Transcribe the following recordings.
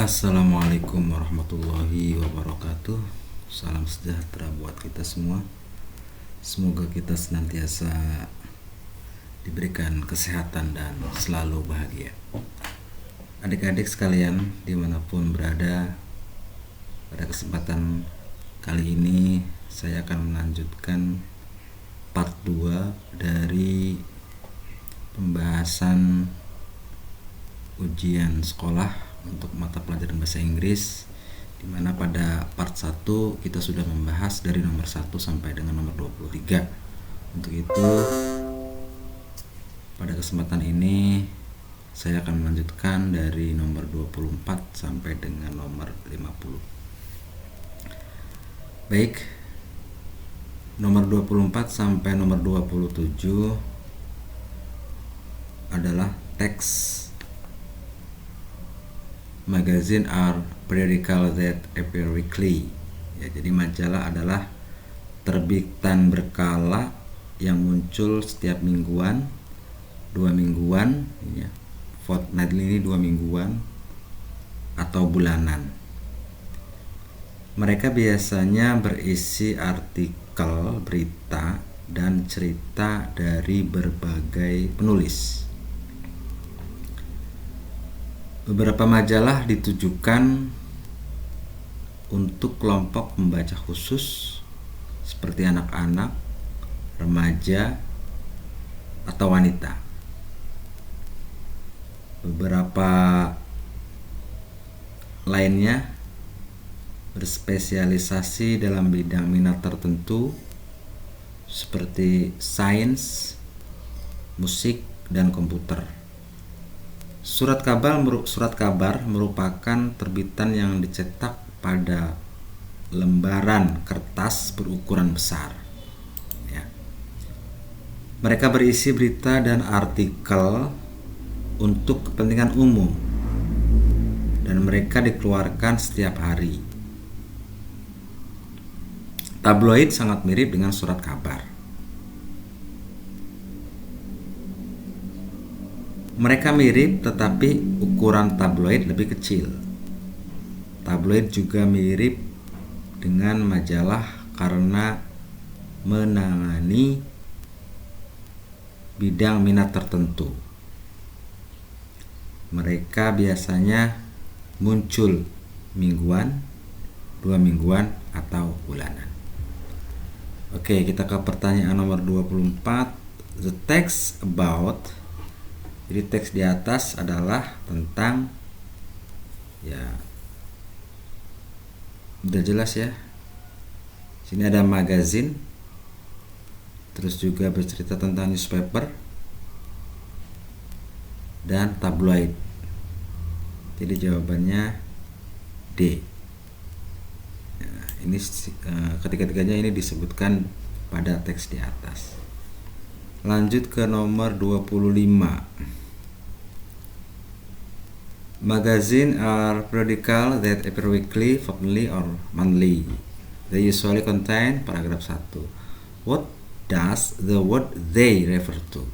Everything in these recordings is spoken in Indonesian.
Assalamualaikum warahmatullahi wabarakatuh. Salam sejahtera buat kita semua. Semoga kita senantiasa diberikan kesehatan dan selalu bahagia. Adik-adik sekalian dimanapun berada, pada kesempatan kali ini saya akan melanjutkan part 2 dari pembahasan ujian sekolah untuk mata pelajaran bahasa Inggris, di mana pada part 1 kita sudah membahas dari nomor 1 sampai dengan nomor 23. Untuk itu pada kesempatan ini saya akan melanjutkan dari nomor 24 sampai dengan nomor 50. Baik, nomor 24 sampai nomor 27 adalah teks. Magazine are periodical that appear weekly. Ya, jadi majalah adalah terbitan berkala yang muncul setiap mingguan, 2 mingguan, ya. Fortnightly ini 2 mingguan atau bulanan. Mereka biasanya berisi artikel, berita, dan cerita dari berbagai penulis. Beberapa majalah ditujukan untuk kelompok pembaca khusus seperti anak-anak, remaja, atau wanita. Beberapa lainnya berspesialisasi dalam bidang minat tertentu seperti sains, musik, dan komputer. Surat kabar merupakan terbitan yang dicetak pada lembaran kertas berukuran besar. Ya. Mereka berisi berita dan artikel untuk kepentingan umum, dan mereka dikeluarkan setiap hari. Tabloid sangat mirip dengan surat kabar. Mereka mirip, tetapi ukuran tabloid lebih kecil. Tabloid juga mirip dengan majalah karena menangani bidang minat tertentu. Mereka biasanya muncul mingguan, 2 mingguan, atau bulanan. Oke, kita ke pertanyaan nomor 24. The text about. Jadi teks di atas adalah tentang, ya udah jelas ya. Sini ada magazine, terus juga bercerita tentang newspaper dan tabloid. Jadi jawabannya D. Nah, ini ketiga-tiganya ini disebutkan pada teks di atas. Lanjut ke nomor 25. Magazine are periodical that appear weekly, fortnightly, or monthly. They usually contain paragraf 1. What does the word they refer to?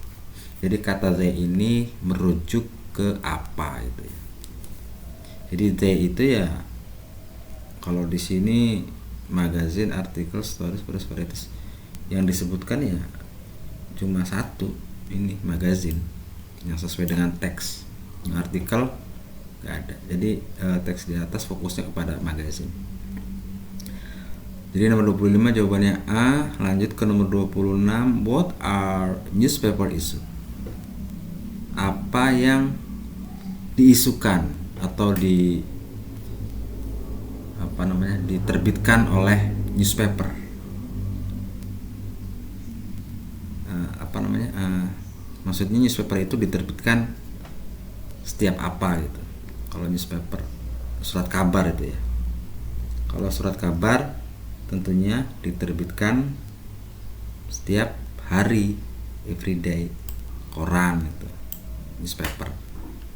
Jadi kata they ini merujuk ke apa itu ya. Jadi they itu ya, kalau di sini magazine, artikel, stories, press, varieties, yang disebutkan ya cuma satu, ini magazine yang sesuai dengan teks. Yang artikel nggak ada. Jadi teks di atas fokusnya kepada magazine. Jadi nomor 25 jawabannya A. Lanjut ke nomor 26. What are newspaper issue? Apa yang diisukan atau diterbitkan oleh newspaper? Maksudnya newspaper itu diterbitkan setiap apa gitu. Kalau newspaper, surat kabar itu ya. Kalau surat kabar tentunya diterbitkan setiap hari, everyday, koran itu, newspaper.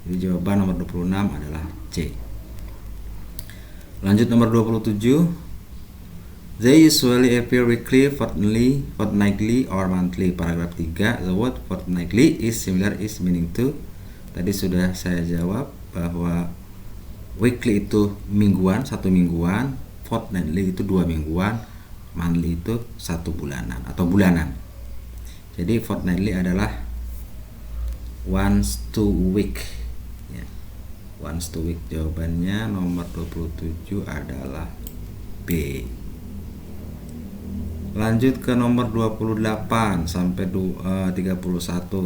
Jadi jawaban nomor 26 adalah C. Lanjut nomor 27. They usually appear weekly, fortnightly, or monthly. Paragraf 3. The word fortnightly is similar is meaning to. Tadi sudah saya jawab bahwa weekly itu mingguan, 1 mingguan, fortnightly itu 2 mingguan, monthly itu 1 bulanan atau bulanan. Jadi fortnightly adalah once to week ya. Once to week. Jawabannya nomor 27 adalah B. Lanjut ke nomor 28 sampai 31.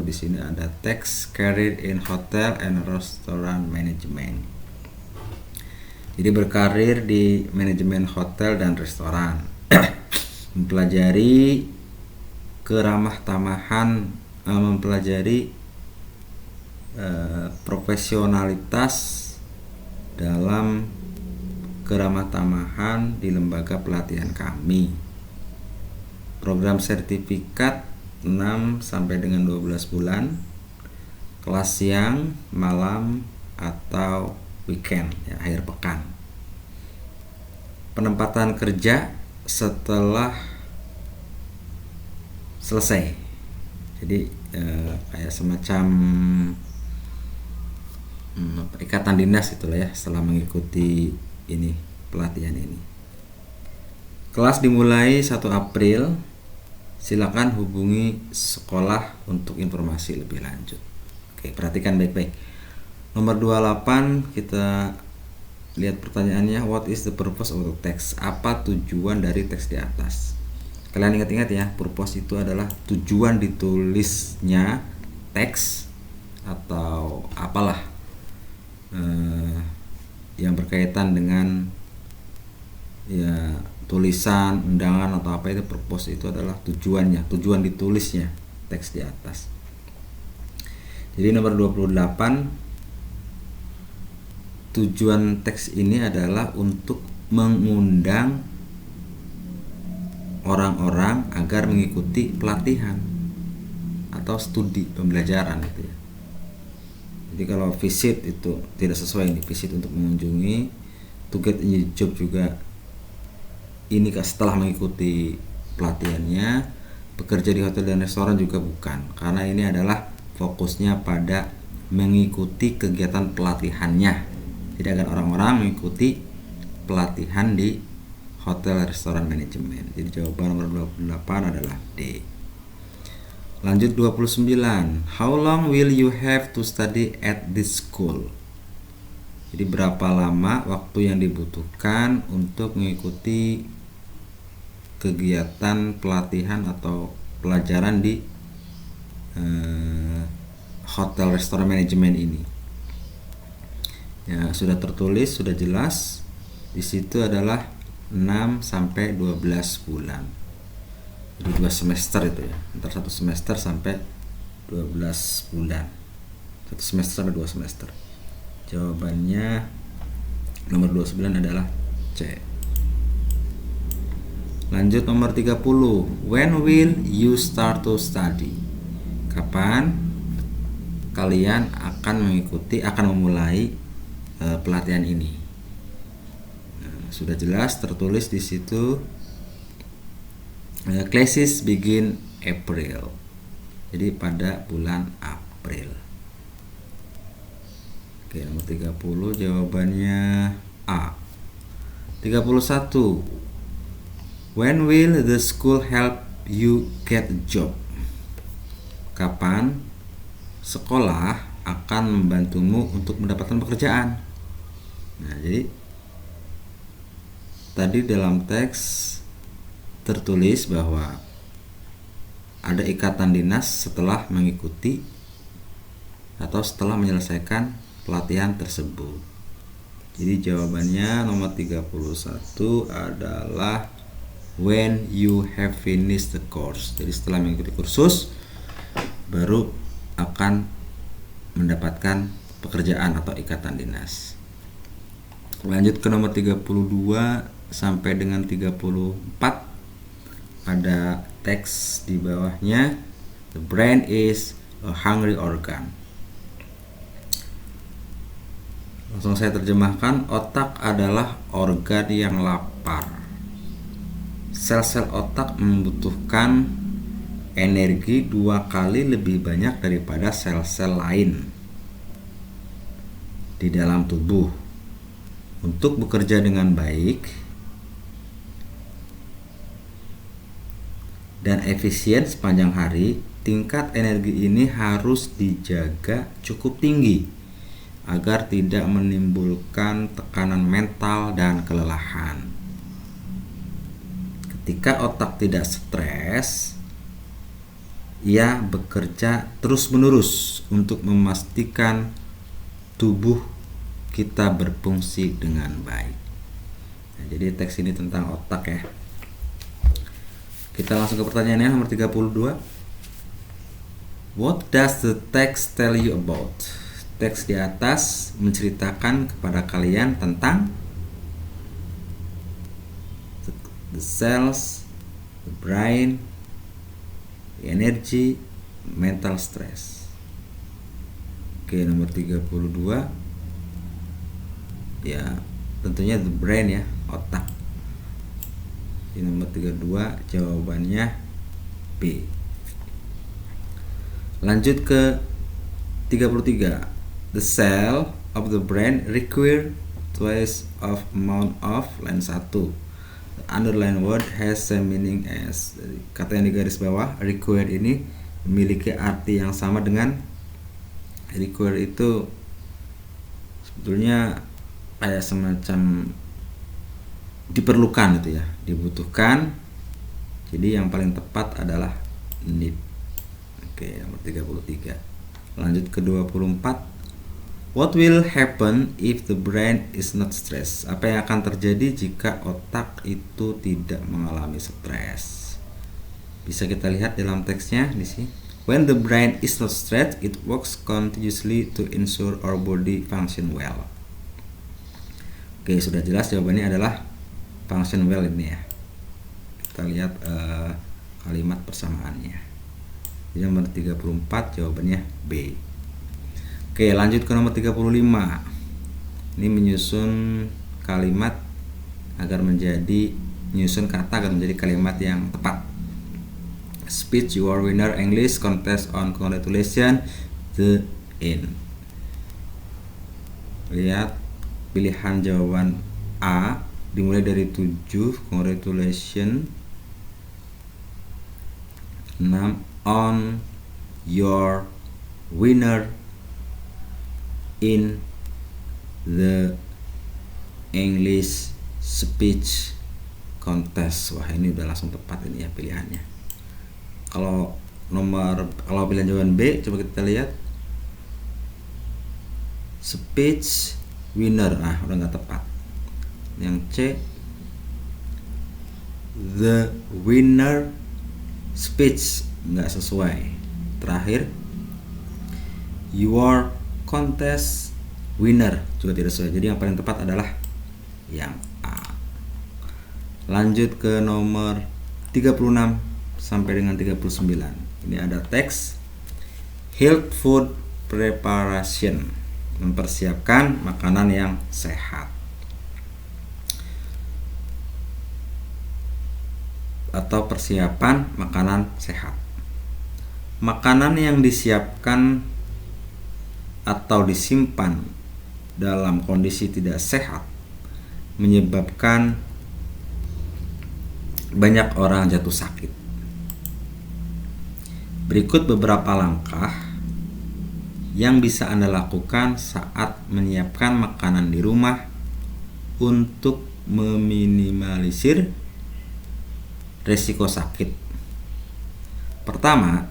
Di sini ada text carried in hotel and restaurant management. Jadi berkarir di manajemen hotel dan restoran. Mempelajari keramah tamahan, mempelajari profesionalitas dalam keramah tamahan di lembaga pelatihan kami. Program sertifikat 6 sampai dengan 12 bulan, kelas siang, malam, atau weekend ya, akhir pekan. Penempatan kerja setelah selesai. Jadi kayak semacam ikatan dinas itulah ya, setelah mengikuti ini pelatihan ini. Kelas dimulai 1 April. Silakan hubungi sekolah untuk informasi lebih lanjut. Oke, perhatikan baik-baik. Nomor 28 kita lihat pertanyaannya, what is the purpose of the text? Apa tujuan dari teks di atas? Kalian ingat-ingat ya, purpose itu adalah tujuan ditulisnya teks atau apalah yang berkaitan dengan ya tulisan, undangan atau apa, itu purpose itu adalah tujuannya, tujuan ditulisnya teks di atas. Jadi nomor 28, tujuan teks ini adalah untuk mengundang orang-orang agar mengikuti pelatihan atau studi pembelajaran gitu ya. Jadi kalau visit itu tidak sesuai ini, visit untuk mengunjungi, to get a job juga ini setelah mengikuti pelatihannya. Bekerja di hotel dan restoran juga bukan, karena ini adalah fokusnya pada mengikuti kegiatan pelatihannya. Jadi agar orang-orang mengikuti pelatihan di hotel restoran manajemen. Jadi jawaban nomor 28 adalah D. Lanjut 29. How long will you have to study at this school? Jadi berapa lama waktu yang dibutuhkan untuk mengikuti kegiatan pelatihan atau pelajaran di hotel restoran manajemen ini? Ya, sudah tertulis, sudah jelas. Di situ adalah 6 sampai 12 bulan. Jadi 2 semester itu ya. Antara 1 semester sampai 12 bulan. 1 semester sampai 2 semester. Jawabannya nomor 29 adalah C. Lanjut nomor 30. When will you start to study? Kapan kalian akan memulai pelatihan ini? Nah, sudah jelas tertulis di situ. Classes begin April. Jadi pada bulan April. Oke, nomor 30 jawabannya A. 31. When will the school help you get a job? Kapan sekolah akan membantumu untuk mendapatkan pekerjaan? Nah, jadi tadi dalam teks tertulis bahwa ada ikatan dinas setelah mengikuti atau setelah menyelesaikan pelatihan tersebut. Jadi jawabannya nomor 31 adalah when you have finished the course. Jadi setelah mengikuti kursus baru akan mendapatkan pekerjaan atau ikatan dinas. Lanjut ke nomor 32 sampai dengan 34. Ada teks di bawahnya. The brain is a hungry organ. Langsung saya terjemahkan, otak adalah organ yang lapar. Sel-sel otak membutuhkan energi 2 kali lebih banyak daripada sel-sel lain di dalam tubuh. Untuk bekerja dengan baik dan efisien sepanjang hari, tingkat energi ini harus dijaga cukup tinggi agar tidak menimbulkan tekanan mental dan kelelahan. Ketika otak tidak stres, ia bekerja terus-menerus untuk memastikan tubuh kita berfungsi dengan baik. Nah, jadi teks ini tentang otak ya. Kita langsung ke pertanyaannya nomor 32. What does the text tell you about? Teks di atas menceritakan kepada kalian tentang the cells, the brain, the energy, mental stress. Oke, nomor 32. Ya, tentunya the brain ya, otak. Di nomor 32 jawabannya B. Lanjut ke 33. The cell of the brain require twice of amount of line 1. The underline word has same meaning as. Kata yang di garis bawah, require ini memiliki arti yang sama dengan require itu sebetulnya kayak semacam diperlukan itu ya, dibutuhkan. Jadi yang paling tepat adalah need. Oke, nomor 33. Lanjut ke 24. What will happen if the brain is not stressed? Apa yang akan terjadi jika otak itu tidak mengalami stres? Bisa kita lihat dalam teksnya di sini. When the brain is not stressed, it works continuously to ensure our body function well. Oke, sudah jelas jawabannya adalah function well ini ya. Kita lihat kalimat persamaannya. Jadi nomor 34 jawabannya B. Oke, lanjut ke nomor 35. Ini menyusun kalimat agar menyusun kata agar menjadi kalimat yang tepat. Speech your winner English contest on congratulations the end. Lihat pilihan jawaban A dimulai dari 7 congratulations, 6 on your winner in the English speech contest. Wah, ini udah langsung tepat ini ya pilihannya. Kalau pilihan jawaban B, coba kita lihat speech winner, udah nggak tepat. Yang C, the winner speech, nggak sesuai. Terakhir, your contest winner juga tidak sesuai. Jadi yang paling tepat adalah yang A. Lanjut ke nomor 36 sampai dengan 39. Ini ada teks health food preparation, mempersiapkan makanan yang sehat atau persiapan makanan sehat. Makanan yang disiapkan atau disimpan dalam kondisi tidak sehat menyebabkan banyak orang jatuh sakit. Berikut beberapa langkah yang bisa Anda lakukan saat menyiapkan makanan di rumah untuk meminimalisir risiko sakit. Pertama,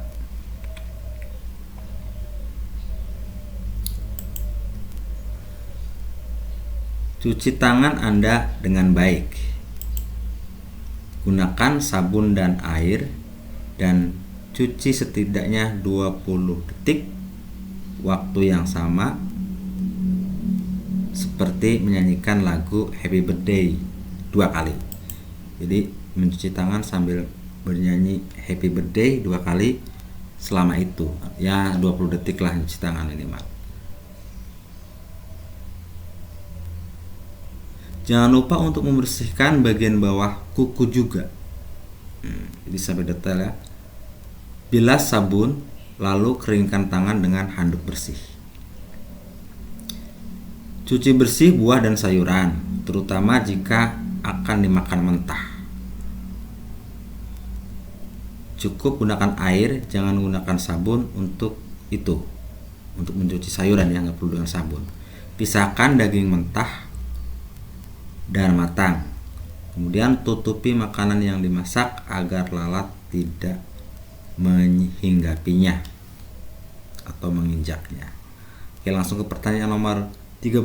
cuci tangan Anda dengan baik. Gunakan sabun dan air dan cuci setidaknya 20 detik, waktu yang sama seperti menyanyikan lagu Happy Birthday 2 kali. Jadi mencuci tangan sambil bernyanyi Happy Birthday 2 kali selama itu. Ya 20 detik lah mencuci tangan ini, Mak. Jangan lupa untuk membersihkan bagian bawah kuku juga. Jadi sampai detail ya. Bilas sabun, lalu keringkan tangan dengan handuk bersih. Cuci bersih buah dan sayuran, terutama jika akan dimakan mentah. Cukup gunakan air, jangan gunakan sabun untuk itu. Untuk mencuci sayuran ya, nggak perlu dengan sabun. Pisahkan daging mentah dan matang. Kemudian tutupi makanan yang dimasak agar lalat tidak menghinggapinya atau menginjaknya. Oke, langsung ke pertanyaan nomor 36.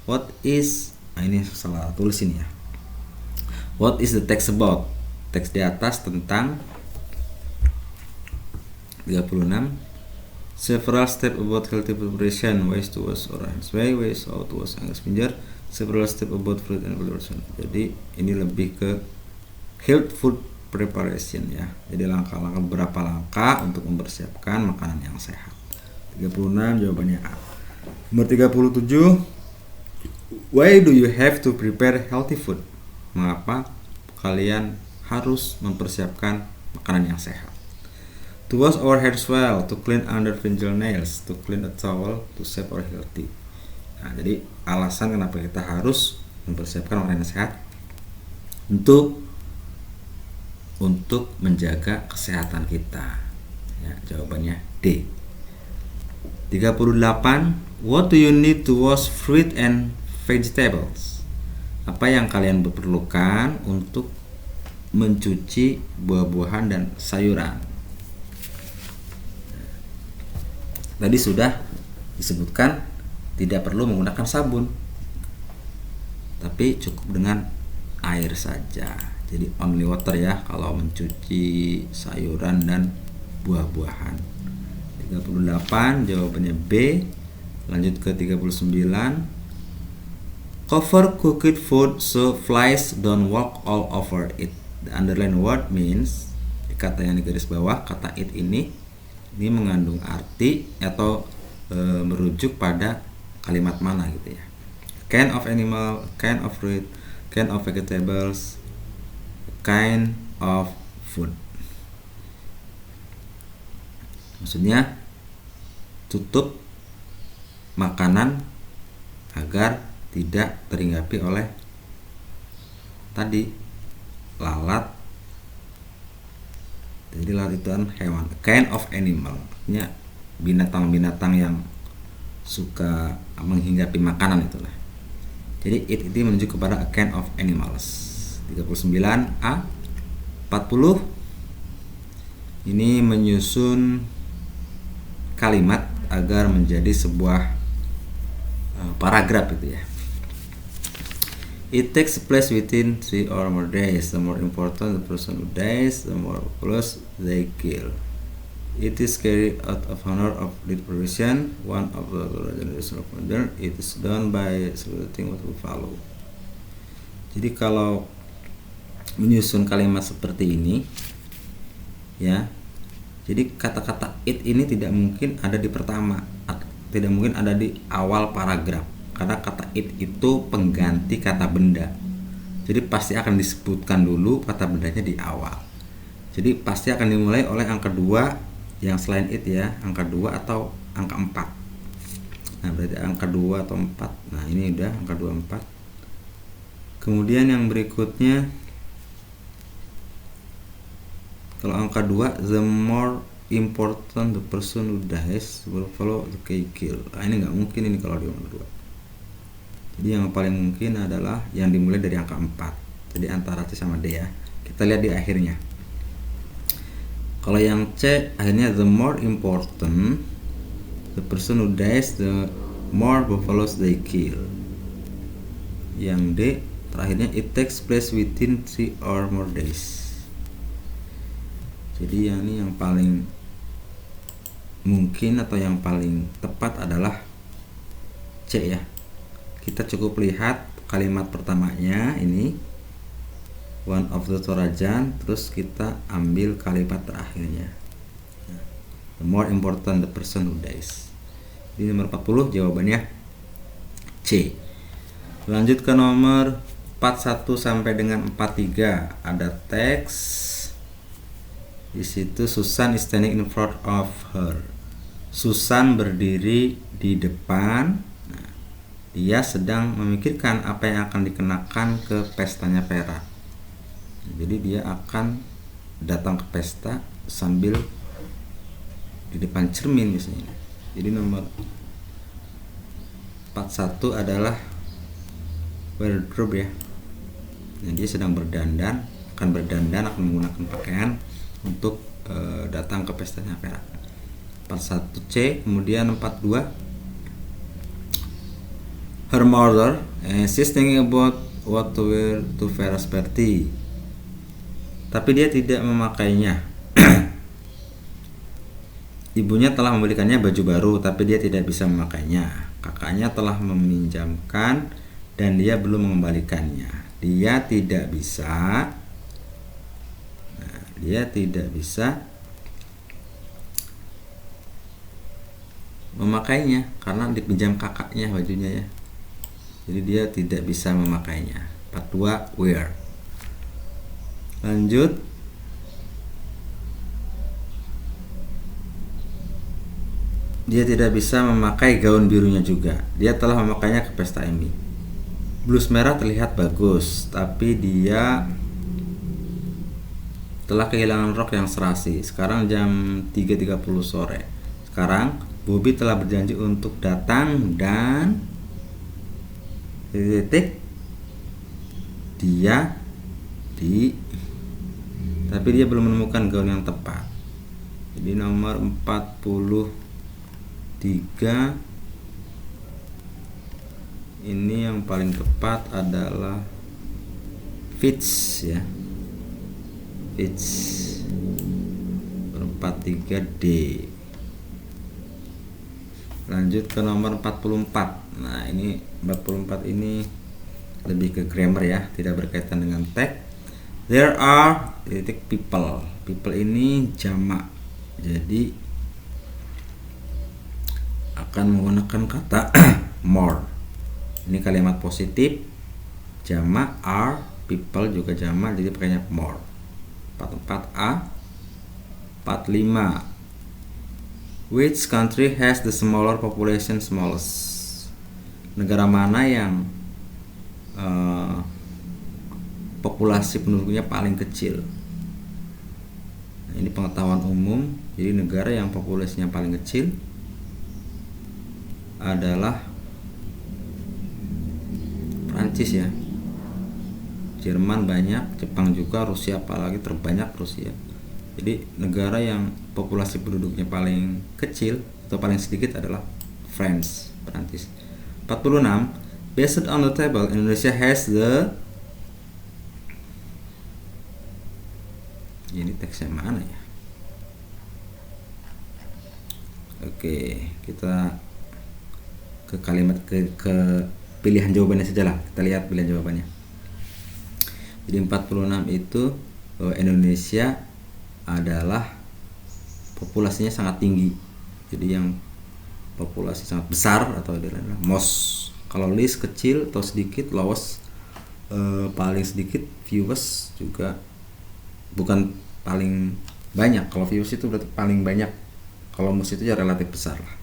What is, ini salah tulis ini ya. What is the text about? Teks di atas tentang 36. Several steps about healthy preparation, ways to wash or hands way, ways how to wash angkat pinjar. Several steps about fruit and preparation. Jadi ini lebih ke health food preparation ya. Jadi langkah-langkah, beberapa langkah untuk mempersiapkan makanan yang sehat. 36 jawabannya A. Nomor 37. Why do you have to prepare healthy food? Mengapa kalian harus mempersiapkan makanan yang sehat? To wash our hairs well, to clean under fingernails, to clean a towel, to save our healthy. Nah, jadi alasan kenapa kita harus mempersiapkan makanan yang sehat untuk menjaga kesehatan kita. Ya, jawabannya D. 38. What do you need to wash fruit and vegetables? Apa yang kalian perlukan untuk mencuci buah-buahan dan sayuran? Tadi sudah disebutkan tidak perlu menggunakan sabun, tapi cukup dengan air saja. Jadi only water ya kalau mencuci sayuran dan buah-buahan. 38 jawabannya B. Lanjut ke 39. Cover cooked food so flies don't walk all over it. The underlined word means, kata yang di garis bawah, kata it ini mengandung arti atau merujuk pada kalimat mana gitu ya. Kind of animal, kind of fruit, kind of vegetables, kind of food. Maksudnya tutup makanan agar tidak terhinggapi oleh tadi lalat. Jadi lalat itu kan hewan, kind of animal, artinya binatang-binatang yang suka menghinggapi makanan itulah. Jadi it ini menunjuk kepada a kind of animals. 39A. 40. Ini menyusun kalimat agar menjadi sebuah paragraf itu ya. It takes place within 3 or more days. The more important the person who dies, the more close they kill. It is carried out of honor of the profession, one of the generation of modern. It is done by selecting what will follow. Jadi kalau menyusun kalimat seperti ini, ya, jadi kata-kata it ini tidak mungkin ada di pertama, tidak mungkin ada di awal paragraf. Karena kata it itu pengganti kata benda. Jadi pasti akan disebutkan dulu kata bendanya di awal. Jadi pasti akan dimulai oleh angka 2 yang selain it ya, angka 2 atau angka 4. Nah, berarti angka 2 atau 4. Nah, ini udah angka 2 4. Kemudian yang berikutnya kalau angka 2, the more important the person who dies will follow the kill. Nah, ini nggak mungkin ini kalau di nomor 2. Jadi yang paling mungkin adalah yang dimulai dari angka 4. Jadi antara C sama D ya. Kita lihat di akhirnya. Kalau yang C akhirnya the more important the person who dies, the more buffaloes they kill. Yang D terakhirnya it takes place within 3 or more days. Jadi yang ini yang paling mungkin atau yang paling tepat adalah C ya. Kita cukup lihat kalimat pertamanya ini one of the Torajan, terus kita ambil kalimat terakhirnya. The more important the person who dies. Di nomor 40 jawabannya C. Lanjut ke nomor 41 sampai dengan 43 ada teks. Di situ Susan is standing in front of her. Susan berdiri di depan. Nah, Dia sedang memikirkan apa yang akan dikenakan ke pestanya Vera. Jadi dia akan datang ke pesta sambil di depan cermin misalnya. Jadi nomor 41 adalah wardrobe ya. Nah, dia sedang berdandan, akan menggunakan pakaian untuk datang ke pestanya Vera. 41C. Kemudian 42, her mother she's thinking about what to wear to Vera's party, tapi dia tidak memakainya. Ibunya telah membelikannya baju baru, tapi dia tidak bisa memakainya. Kakaknya telah meminjamkan dan dia belum mengembalikannya. Dia tidak bisa memakainya karena dipinjam kakaknya bajunya ya. Jadi dia tidak bisa memakainya. 42 wear. Lanjut. Dia tidak bisa memakai gaun birunya juga. Dia telah memakainya ke pesta ini. Blus merah terlihat bagus, tapi dia telah kehilangan rok yang serasi. Sekarang jam 3.30 sore. Sekarang Bobby telah berjanji untuk datang dan tapi dia belum menemukan gaun yang tepat. Jadi nomor 43 ini yang paling tepat adalah fits ya. Fits 43D. Lanjut ke nomor 44. Nah, ini 44 ini lebih ke grammar ya, tidak berkaitan dengan teks. There are people. People ini jamak. Jadi akan menggunakan kata more. Ini kalimat positif, jamak, are, people juga jamak, jadi pakainya more. 44A. 45. Which country has the smaller population smallest? Negara mana yang populasi penduduknya paling kecil? Nah, ini pengetahuan umum. Jadi negara yang populasinya paling kecil adalah Prancis ya. Jerman banyak, Jepang juga, Rusia apalagi terbanyak Rusia. Jadi negara yang populasi penduduknya paling kecil atau paling sedikit adalah France, Prancis. 46. Based on the table, Indonesia has the, ini teksnya mana ya? Oke, kita ke kalimat ke pilihan jawabannya saja lah. Kita lihat pilihan jawabannya. Jadi 46 itu bahwa Indonesia adalah populasinya sangat tinggi. Jadi yang populasi sangat besar atau adalah most. Kalau least kecil atau sedikit, lowest paling sedikit, fewest juga bukan paling banyak. Kalau fewest itu berarti paling banyak. Kalau most itu ya relatif besar lah.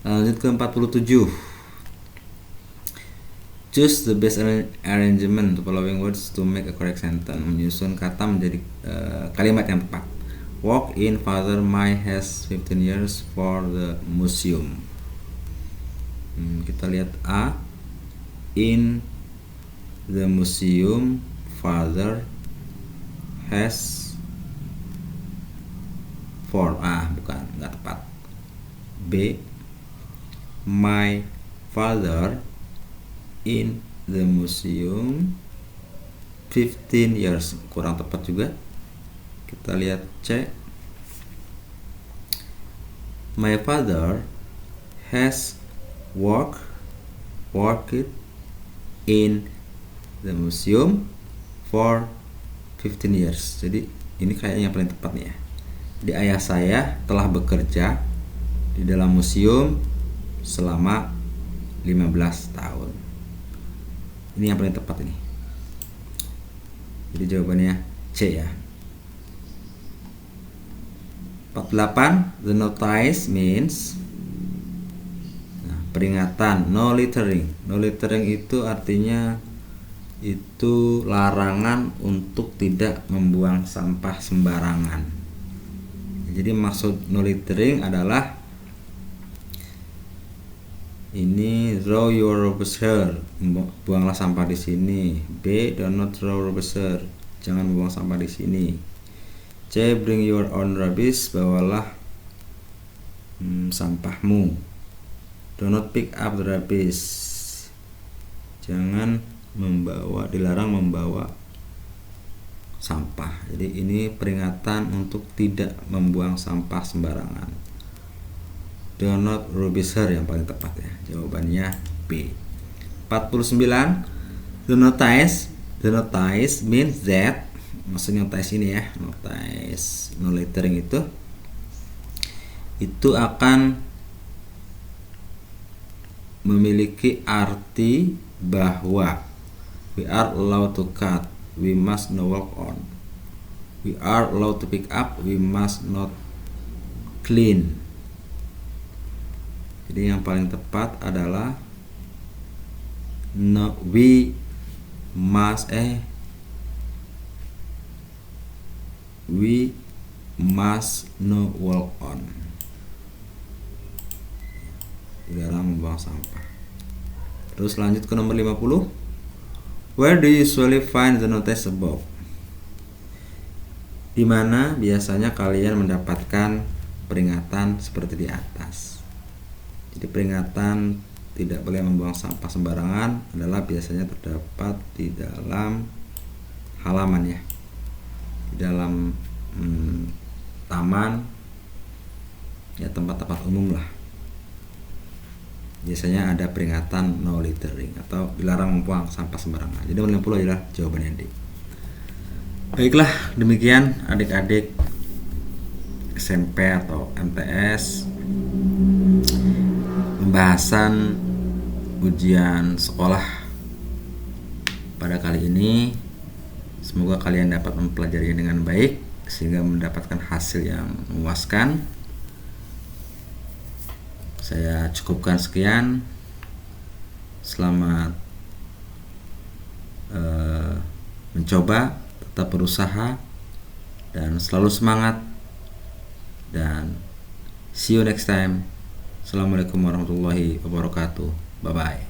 Lanjut ke 47. Choose the best arrangement the following words to make a correct sentence. Menyusun kata menjadi kalimat yang tepat. Walk in, father my has 15 years for the museum. Kita lihat A. In the museum, father has 4. Bukan, nggak tepat. B. My father in the museum 15 years, kurang tepat juga. Kita lihat C. My father has worked in the museum for 15 years. Jadi ini kayaknya yang paling tepat nih ya. Jadi ayah saya telah bekerja di dalam museum selama 15 tahun. Ini yang paling tepat ini. Jadi jawabannya C ya. 48. The notice means. Nah, peringatan, no littering. No littering itu artinya itu larangan untuk tidak membuang sampah sembarangan. Jadi maksud no littering adalah ini throw your rubbish here, buanglah sampah di sini. B, do not throw rubbish here, jangan membuang sampah di sini. C, bring your own rubbish, bawalah sampahmu. Do not pick up the rubbish, jangan dilarang membawa sampah. Jadi ini peringatan untuk tidak membuang sampah sembarangan. Do not rubbish here yang paling tepat ya. Jawabannya B. 49. The notice means that, maksudnya notice ini ya, notice no littering itu akan memiliki arti bahwa we are allowed to cut, we must not walk on. We are allowed to pick up, we must not clean. Jadi yang paling tepat adalah we must not walk on. Dilarang membuang sampah. Terus lanjut ke nomor 50. Where do you usually find the notice above? Di mana biasanya kalian mendapatkan peringatan seperti di atas? Jadi peringatan tidak boleh membuang sampah sembarangan adalah biasanya terdapat di dalam halaman ya, di dalam taman ya, tempat-tempat umum lah. Biasanya ada peringatan no littering atau dilarang membuang sampah sembarangan. Jadi 50 adalah jawabannya D. Baiklah, demikian adik-adik SMP atau MTS pembahasan ujian sekolah pada kali ini. Semoga kalian dapat mempelajarinya dengan baik sehingga mendapatkan hasil yang memuaskan. Saya cukupkan sekian. Selamat mencoba, tetap berusaha dan selalu semangat, dan see you next time. Assalamualaikum warahmatullahi wabarakatuh. Bye bye.